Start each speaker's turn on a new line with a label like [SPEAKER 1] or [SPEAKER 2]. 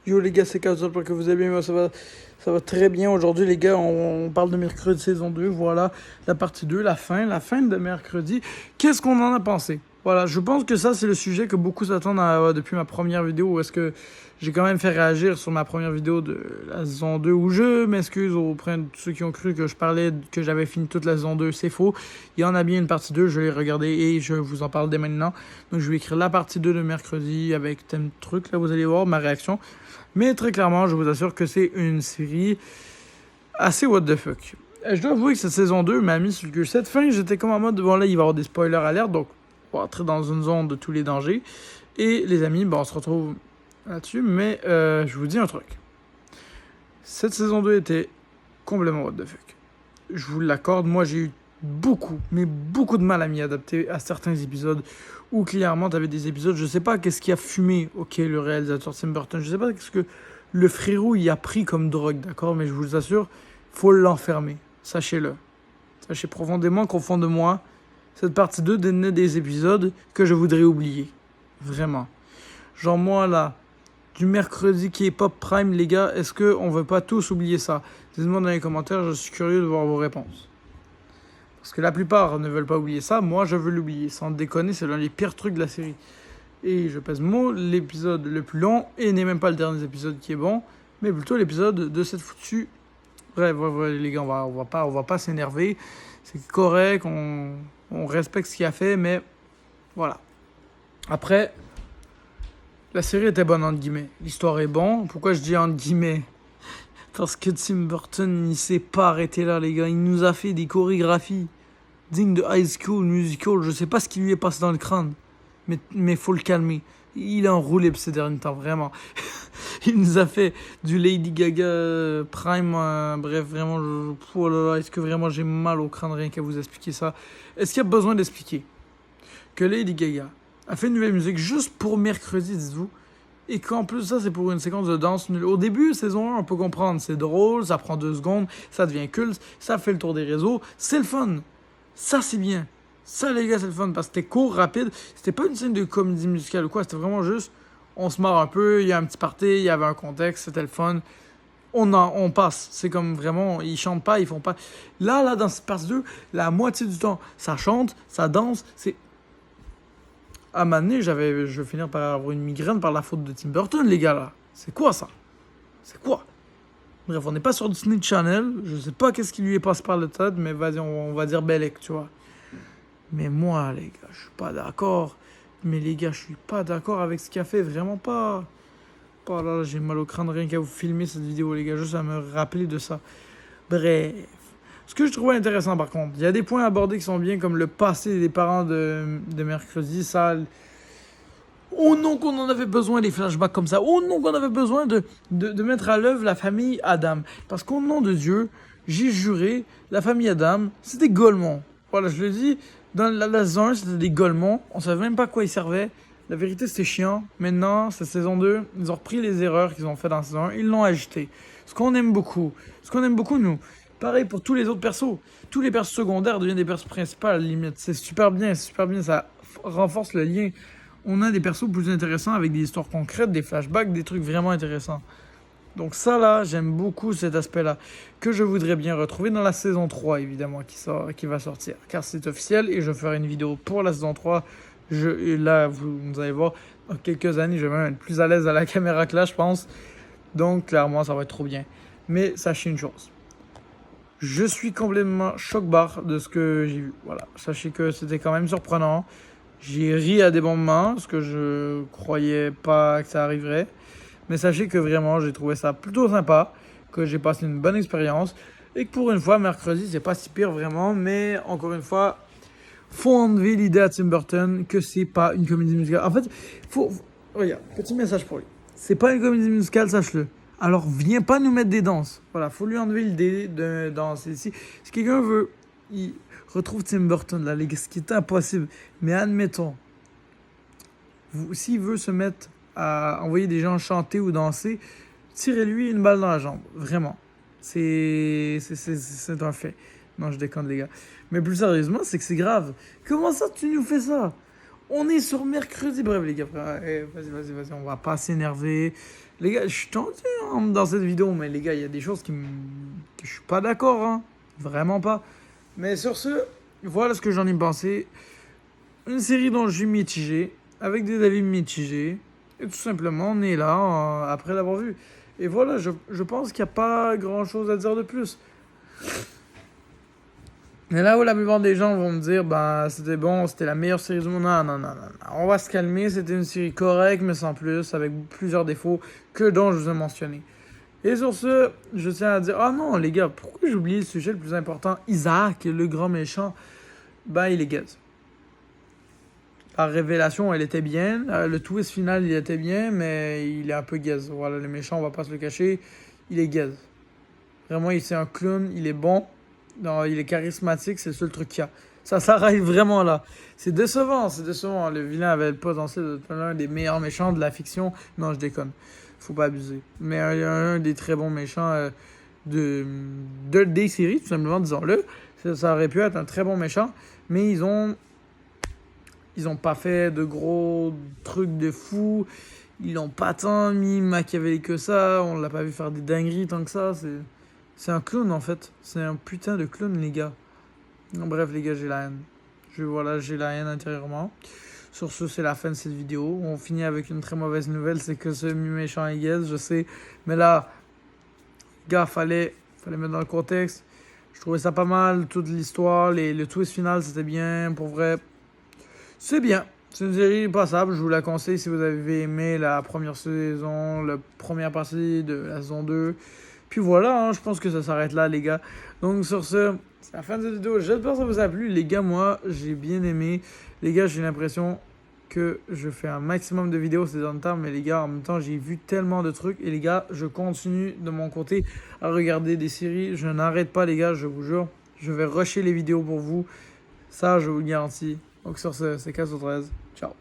[SPEAKER 1] Yo les gars, c'est Kaz, j'espère que vous allez bien, moi ça va très bien. Aujourd'hui les gars, on parle de mercredi saison 2, voilà, la partie 2, la fin de mercredi. Qu'est-ce qu'on en a pensé? Voilà, je pense que ça c'est le sujet que beaucoup s'attendent depuis ma première vidéo, où est-ce que j'ai quand même fait réagir sur ma première vidéo de la saison 2, où je m'excuse auprès de ceux qui ont cru que je parlais, que j'avais fini toute la saison 2, c'est faux. Il y en a bien une partie 2, je l'ai regardée et je vous en parle dès maintenant. Donc je vais écrire la partie 2 de mercredi avec thème truc, là vous allez voir ma réaction. Mais très clairement, je vous assure que c'est une série assez what the fuck. Je dois avouer que cette saison 2 m'a mis sur le cul. Cette fin, j'étais comme en mode, bon là, il va y avoir des spoilers alert, donc on va entrer dans une zone de tous les dangers. Et les amis, bon, on se retrouve là-dessus, mais je vous dis un truc. Cette saison 2 était complètement what the fuck. Je vous l'accorde, moi j'ai eu beaucoup, mais beaucoup de mal à m'y adapter à certains épisodes où clairement t'avais des épisodes, je sais pas qu'est-ce qui a fumé, ok, le réalisateur Tim Burton, je sais pas qu'est-ce que le frérot y a pris comme drogue, d'accord, mais je vous assure, faut l'enfermer, sachez-le. Sachez profondément qu'au fond de moi, cette partie 2 n'est des épisodes que je voudrais oublier. Vraiment. Genre moi là, du mercredi qui est Pop Prime, les gars, est-ce qu'on veut pas tous oublier ça? Dites-moi dans les commentaires, je suis curieux de voir vos réponses. Parce que la plupart ne veulent pas oublier ça, moi je veux l'oublier. Sans déconner, c'est l'un des pires trucs de la série. Et je pèse mot, l'épisode le plus long, et n'est même pas le dernier épisode qui est bon, mais plutôt l'épisode de cette foutue. Bref, les gars, on va pas s'énerver. C'est correct, on respecte ce qu'il a fait, mais voilà. Après, la série était bonne, entre guillemets. L'histoire est bonne. Pourquoi je dis entre guillemets? Parce que Tim Burton, il s'est pas arrêté là, les gars. Il nous a fait des chorégraphies dignes de High School Musical. Je sais pas ce qui lui est passé dans le crâne. Mais faut le calmer. Il est enroulé ces derniers temps, vraiment. Il nous a fait du Lady Gaga Prime. Bref, vraiment, oh là là, est-ce que vraiment j'ai mal au crâne rien qu'à vous expliquer ça? Est-ce qu'il y a besoin d'expliquer que Lady Gaga a fait une nouvelle musique juste pour mercredi, dites-vous? Et qu'en plus, ça, c'est pour une séquence de danse nulle. Au début, saison 1, on peut comprendre. C'est drôle, ça prend 2 secondes, ça devient culte, ça fait le tour des réseaux. C'est le fun. Ça, c'est bien. Ça, les gars, c'est le fun parce que c'était court, rapide. C'était pas une scène de comédie musicale ou quoi. C'était vraiment juste, on se marre un peu, il y a un petit party, il y avait un contexte, c'était le fun. On passe. C'est comme vraiment, ils chantent pas, ils font pas. Là, dans cette partie 2, la moitié du temps, ça chante, ça danse. C'est. À un moment donné, je vais finir par avoir une migraine par la faute de Tim Burton, les gars, là. C'est quoi ça? C'est quoi? Bref, on n'est pas sur Disney Channel. Je sais pas qu'est-ce qui lui est passé par le tête, mais vas-y, on va dire Belek, tu vois. Mais moi, les gars, je suis pas d'accord. Mais les gars, je suis pas d'accord avec ce qu'il a fait. Vraiment pas. Oh là là, j'ai mal au crâne rien qu'à vous filmer cette vidéo, les gars. Juste à me rappeler de ça. Bref. Ce que je trouvais intéressant, par contre, il y a des points abordés qui sont bien, comme le passé des parents de mercredi. Ça. Oh non, qu'on en avait besoin des flashbacks comme ça. Oh non, qu'on avait besoin de mettre à l'œuvre la famille Adam. Parce qu'au nom de Dieu, j'ai juré, la famille Adam, c'était Golemont. Voilà, je le dis, dans la saison 1, c'était des Golemont. On savait même pas à quoi ils servaient. La vérité, c'était chiant. Maintenant, cette saison 2, ils ont repris les erreurs qu'ils ont fait dans la saison 1. Ils l'ont ajouté. Ce qu'on aime beaucoup. Ce qu'on aime beaucoup, nous. Pareil pour tous les autres persos. Tous les persos secondaires deviennent des persos principaux à la limite. C'est super bien, c'est super bien. Ça renforce le lien. On a des persos plus intéressants avec des histoires concrètes, des flashbacks, des trucs vraiment intéressants. Donc ça là, j'aime beaucoup cet aspect-là, que je voudrais bien retrouver dans la saison 3, évidemment, qui va sortir. Car c'est officiel et je ferai une vidéo pour la saison 3. Et là, vous allez voir, dans quelques années, je vais même être plus à l'aise à la caméra que là, je pense. Donc clairement, ça va être trop bien. Mais sachez une chose. Je suis complètement choc-barre de ce que j'ai vu. Voilà, sachez que c'était quand même surprenant. J'ai ri à des bons moments, parce que je croyais pas que ça arriverait. Mais sachez que vraiment, j'ai trouvé ça plutôt sympa, que j'ai passé une bonne expérience, et que pour une fois, mercredi, c'est pas si pire vraiment, mais encore une fois, faut enlever l'idée à Tim Burton que c'est pas une comédie musicale. En fait, regarde, petit message pour lui. C'est pas une comédie musicale, sache-le. Alors, viens pas nous mettre des danses. Voilà, faut lui enlever l'idée de danser. Si quelqu'un veut... Retrouve Tim Burton, là, les gars, ce qui est impossible. Mais admettons, s'il veut se mettre à envoyer des gens chanter ou danser, tirez-lui une balle dans la jambe. Vraiment. C'est un fait. Non, je déconne, les gars. Mais plus sérieusement, c'est que c'est grave. Comment ça, tu nous fais ça? On est sur mercredi. Bref, les gars, vas-y, on va pas s'énerver. Les gars, je suis tendu hein, dans cette vidéo, mais les gars, il y a des choses que je suis pas d'accord, hein. Vraiment pas. Mais sur ce, voilà ce que j'en ai pensé. Une série dont je suis mitigé, avec des avis mitigés. Et tout simplement, on est là après l'avoir vu. Et voilà, je pense qu'il n'y a pas grand-chose à dire de plus. Mais là où la plupart des gens vont me dire, bah c'était bon, c'était la meilleure série du monde. Non. On va se calmer, c'était une série correcte, mais sans plus, avec plusieurs défauts que dont je vous ai mentionné. Et sur ce, je tiens à dire, ah non les gars, pourquoi j'ai oublié le sujet le plus important? Isaac, le grand méchant, bah il est gaze. La révélation, elle était bien, le twist final, il était bien, mais il est un peu gaze. Voilà, le méchant, on va pas se le cacher, il est gaze. Vraiment, c'est un clown, il est bon. Non, il est charismatique, c'est le seul truc qu'il y a. Ça s'arrête vraiment là. C'est décevant, c'est décevant. Le vilain avait le potentiel d'être l'un des meilleurs méchants de la fiction. Non, je déconne. Faut pas abuser. Mais un des très bons méchants des séries, tout simplement, disons-le. Ça aurait pu être un très bon méchant. Mais ils ont pas fait de gros trucs de fou. Ils l'ont pas tant mis machiavélique que ça. On l'a pas vu faire des dingueries tant que ça. C'est un clown en fait. C'est un putain de clown, les gars. Bref, les gars, j'ai la haine. Voilà, j'ai la haine intérieurement. Sur ce, c'est la fin de cette vidéo. On finit avec une très mauvaise nouvelle, c'est que ce méchant est gaze, je sais. Mais là, gars, fallait mettre dans le contexte. Je trouvais ça pas mal, toute l'histoire, le twist final, c'était bien, pour vrai. C'est bien. C'est une série passable, je vous la conseille si vous avez aimé la première saison, la première partie de la saison 2. Puis voilà, hein, je pense que ça s'arrête là, les gars. Donc sur ce, c'est la fin de cette vidéo. J'espère que ça vous a plu. Les gars, moi, j'ai bien aimé. Les gars, j'ai l'impression que je fais un maximum de vidéos ces derniers temps. Mais les gars, en même temps, j'ai vu tellement de trucs. Et les gars, je continue de mon côté à regarder des séries. Je n'arrête pas, les gars, je vous jure. Je vais rusher les vidéos pour vous. Ça, je vous le garantis. Donc sur ce, c'est 4 sur 13. Ciao.